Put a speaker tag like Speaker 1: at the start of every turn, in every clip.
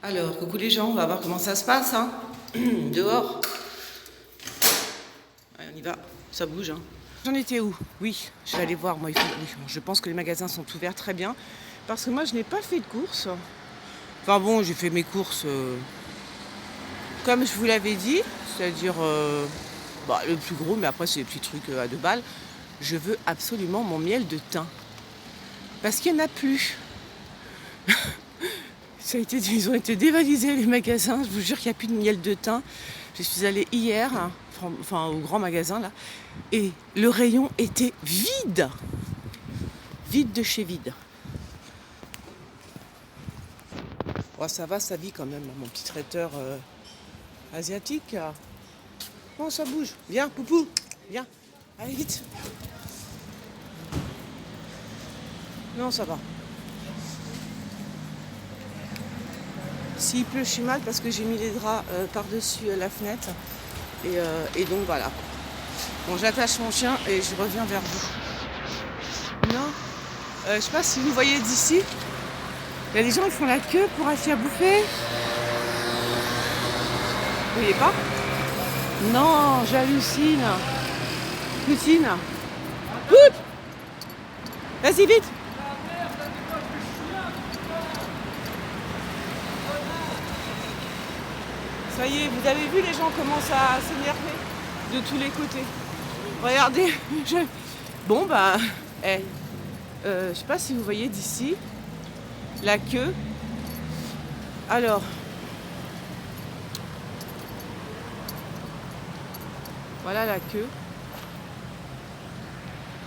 Speaker 1: Alors, coucou les gens, on va voir comment ça se passe, hein. Dehors. Allez, on y va, ça bouge, hein. J'en étais où? Oui, je vais aller voir, moi, oui, je pense que les magasins sont ouverts très bien, parce que moi, je n'ai pas fait de courses. Enfin bon, j'ai fait mes courses comme je vous l'avais dit, c'est-à-dire le plus gros, mais après, c'est des petits trucs à 2 balles. Je veux absolument mon miel de thym, parce qu'il n'y en a plus. Ils ont été dévalisés les magasins, je vous jure qu'il n'y a plus de miel de thym. Je suis allée hier, au grand magasin là, et le rayon était vide. Vide de chez vide. Oh, ça va, ça vit quand même, mon petit traiteur asiatique. Oh, ça bouge. Viens, Poupou, viens. Allez, vite. Non, ça va. S'il pleut, je suis mal parce que j'ai mis les draps par-dessus la fenêtre. Et donc voilà. Bon, j'attache mon chien et je reviens vers vous. Non, je sais pas si vous voyez d'ici. Il y a des gens qui font la queue pour acheter à bouffer. Vous voyez pas? Non, j'hallucine. Poutine. Pout! Vas-y, vite! Ça y est, vous avez vu, les gens commencent à s'énerver de tous les côtés. Regardez, bon bah, je sais pas si vous voyez d'ici la queue. Alors, voilà la queue.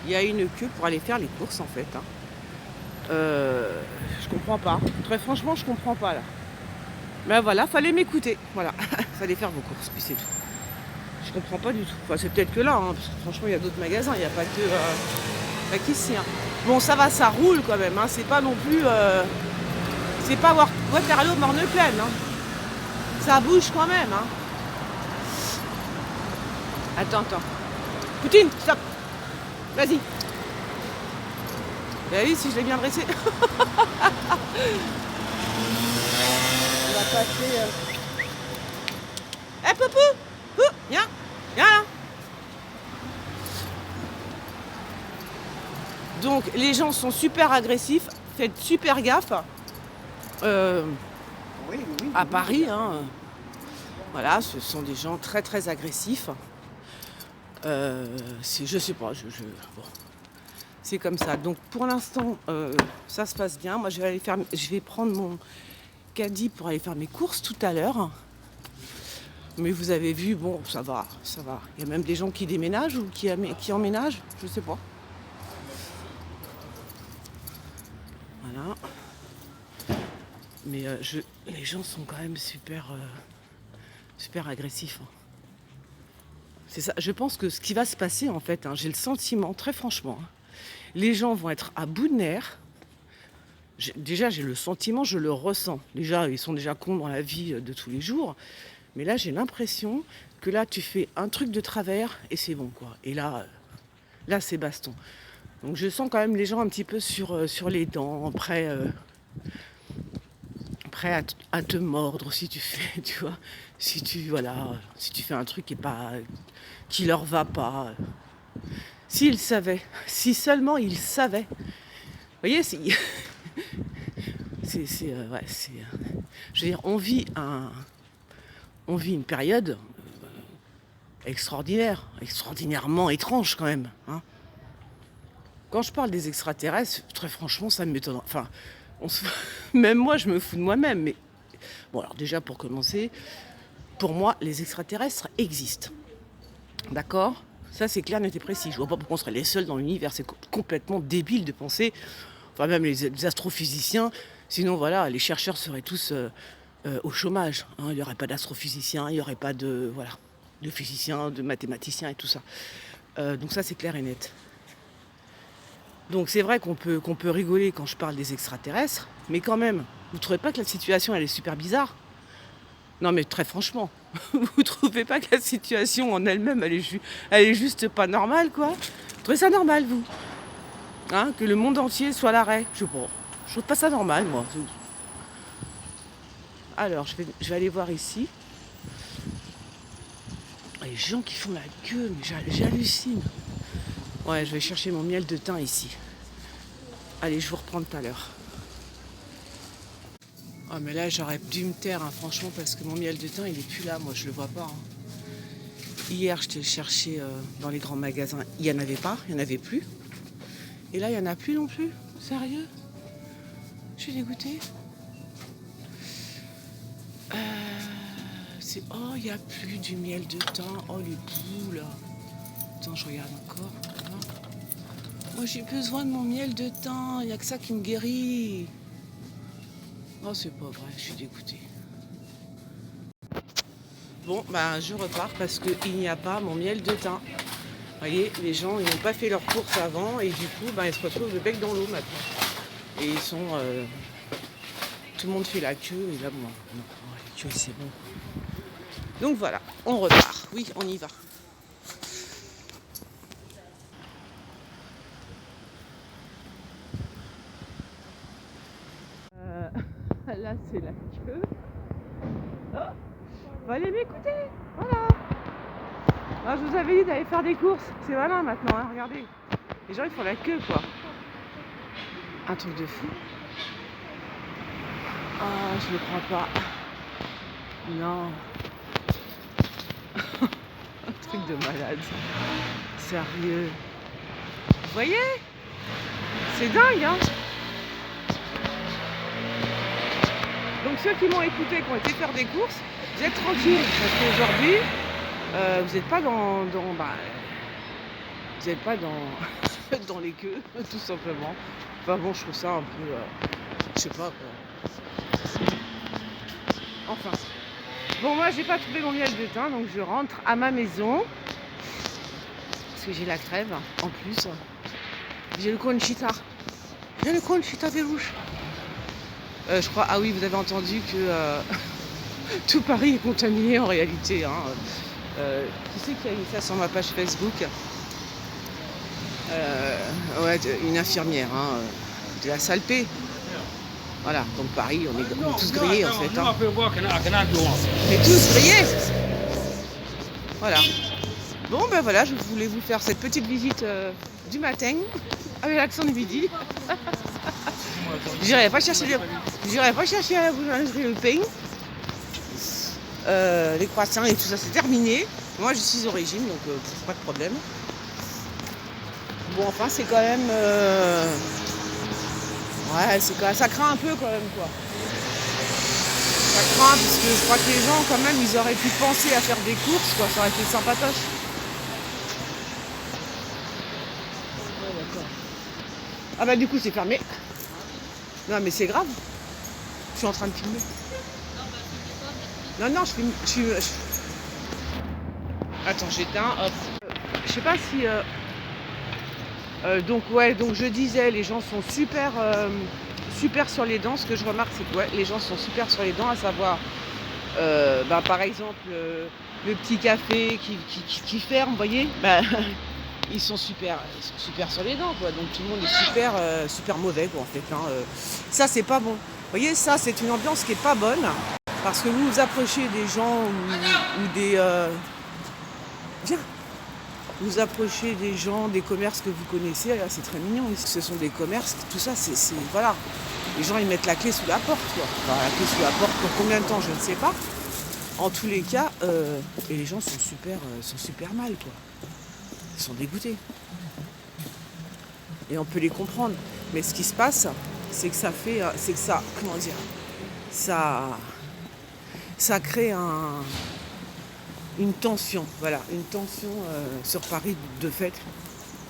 Speaker 1: Il y a une queue pour aller faire les courses en fait. Je comprends pas. Très franchement, je comprends pas là. Mais voilà, fallait m'écouter. Voilà, fallait faire vos courses, puis c'est tout. Je comprends pas du tout. Enfin, c'est peut-être que là, hein, parce que franchement, il y a d'autres magasins, il n'y a pas que qu'ici. Hein. Bon, ça va, ça roule quand même. Hein. C'est pas non plus. C'est pas Waterloo Morne-Plaine. Hein. Ça bouge quand même. Hein. Attends. Poutine, stop. Vas-y. Bah oui, si je l'ai bien dressé. On va passer. Eh, Poupou, viens là. Donc, les gens sont super agressifs. Faites super gaffe. À Paris, hein. Voilà, ce sont des gens très très agressifs. Je sais pas, bon. C'est comme ça. Donc pour l'instant, ça se passe bien. Moi, je vais prendre mon caddie pour aller faire mes courses tout à l'heure. Mais vous avez vu, bon, ça va. Il y a même des gens qui déménagent ou qui emménagent, je sais pas. Voilà. Mais les gens sont quand même super agressifs. Hein. C'est ça. Je pense que ce qui va se passer, en fait, j'ai le sentiment, très franchement, les gens vont être à bout de nerfs. J'ai le sentiment, je le ressens. Déjà, ils sont déjà cons dans la vie de tous les jours. Mais là, j'ai l'impression que là, tu fais un truc de travers et c'est bon, quoi. Et là, c'est baston. Donc, je sens quand même les gens un petit peu sur les dents, prêts à te mordre si tu fais, tu vois. Si tu fais un truc qui leur va pas. S'ils savaient, si seulement ils savaient. Vous voyez, je veux dire, on vit une période extraordinairement étrange quand même. Hein. Quand je parle des extraterrestres, très franchement, ça me m'étonne. Enfin, même moi, je me fous de moi-même. Mais bon, alors déjà pour commencer, pour moi, les extraterrestres existent. D'accord ? Ça, c'est clair, net et précis. Je vois pas pourquoi on serait les seuls dans l'univers. C'est complètement débile de penser. Enfin, même les astrophysiciens. Sinon, voilà, les chercheurs seraient tous au chômage. Hein. Il n'y aurait pas d'astrophysiciens, il n'y aurait pas de physiciens, de mathématiciens et tout ça. Donc ça, c'est clair et net. Donc c'est vrai qu'on peut rigoler quand je parle des extraterrestres, mais quand même, vous ne trouvez pas que la situation, elle est super bizarre ? Non mais très franchement, vous trouvez pas que la situation en elle-même, elle est juste pas normale, quoi ? Vous trouvez ça normal, vous ? Hein, que le monde entier soit à l'arrêt ? Je sais pas. Je trouve pas ça normal, moi. Alors, je vais aller voir ici. Les gens qui font la queue, mais j'hallucine. Ouais, je vais chercher mon miel de thym ici. Allez, je vous reprends tout à l'heure. Ah, mais là, j'aurais dû me taire, hein, franchement, parce que mon miel de thym, il est plus là. Moi, je le vois pas. Hier, je t'ai cherché dans les grands magasins. Il n'y en avait pas, il n'y en avait plus. Et là, il n'y en a plus non plus. Sérieux? Je suis dégoûtée. Oh, il n'y a plus du miel de thym. Oh, les boules. Attends, je regarde encore. Moi, j'ai besoin de mon miel de thym. Il n'y a que ça qui me guérit. Oh, c'est pas vrai, je suis dégoûtée. Bon, bah, je repars parce qu'il n'y a pas mon miel de thym. Vous voyez, les gens, ils n'ont pas fait leurs courses avant et du coup, bah, ils se retrouvent le bec dans l'eau maintenant. Et ils sont... tout le monde fait la queue et là, bon, non, la queue, c'est bon. Donc voilà, on repart. Oui, on y va. Là, c'est la queue. Oh, va aller m'écouter. Voilà. Alors, je vous avais dit d'aller faire des courses. C'est malin maintenant, hein, regardez. Les gens, ils font la queue, quoi. Un truc de fou. Ah, je le crois pas. Non. Un truc de malade. Sérieux. Vous voyez? C'est dingue, hein? Donc ceux qui m'ont écouté, qui ont été faire des courses, vous êtes tranquilles. Parce qu'aujourd'hui, vous n'êtes pas dans vous n'êtes pas dans les queues, tout simplement. Enfin bon, je trouve ça un peu... je sais pas quoi. Enfin. Bon, moi, j'ai pas trouvé mon miel de thym, donc je rentre à ma maison. Parce que j'ai la crève, en plus. J'ai le Conchita. J'ai le Conchita des rouges. Je crois... Ah oui, vous avez entendu que tout Paris est contaminé en réalité. Hein. Qui c'est qui a mis ça sur ma page Facebook? Ouais, une infirmière, hein, de la Salpé. Voilà, donc Paris, on est tous grillés en fait. Hein. On est tous grillés. Voilà. Bon, ben voilà, je voulais vous faire cette petite visite du matin avec l'accent du midi. J'irai pas chercher à la boulangerie le pain. Les croissants et tout ça, c'est terminé. Moi, je suis au régime, donc pas de problème. Bon, enfin, c'est quand même... Ouais, ça craint un peu quand même, quoi. Ça craint, parce que je crois que les gens, quand même, ils auraient pu penser à faire des courses, quoi. Ça aurait été sympatoche. Ouais, d'accord. Ah bah, du coup, c'est fermé. Non, mais c'est grave. Je suis en train de filmer. Non, je filme... Attends, j'éteins, hop. Je sais pas si... donc je disais, les gens sont super sur les dents. Ce que je remarque, c'est que les gens sont super sur les dents, à savoir, par exemple, le petit café qui ferme, vous voyez, ils sont super sur les dents, quoi. Donc tout le monde est super mauvais, quoi, en fait. Hein. Ça, c'est pas bon. Vous voyez, ça, c'est une ambiance qui est pas bonne, parce que vous approchez des gens ou des... Viens. Vous approchez des gens, des commerces que vous connaissez, là, c'est très mignon. Ce sont des commerces, tout ça, c'est voilà. Les gens, ils mettent la clé sous la porte, quoi. Enfin, la clé sous la porte pour combien de temps, je ne sais pas. En tous les cas, et les gens sont super mal, quoi. Ils sont dégoûtés. Et on peut les comprendre. Mais ce qui se passe, c'est que comment dire, ça crée une tension, voilà, une tension sur Paris de fait,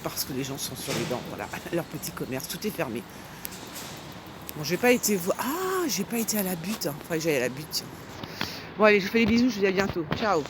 Speaker 1: parce que les gens sont sur les dents, voilà, leur petit commerce, tout est fermé. Bon, j'ai pas été à la butte, hein. Faudrait que j'aille à la butte. Bon allez, je vous fais des bisous, je vous dis à bientôt, ciao.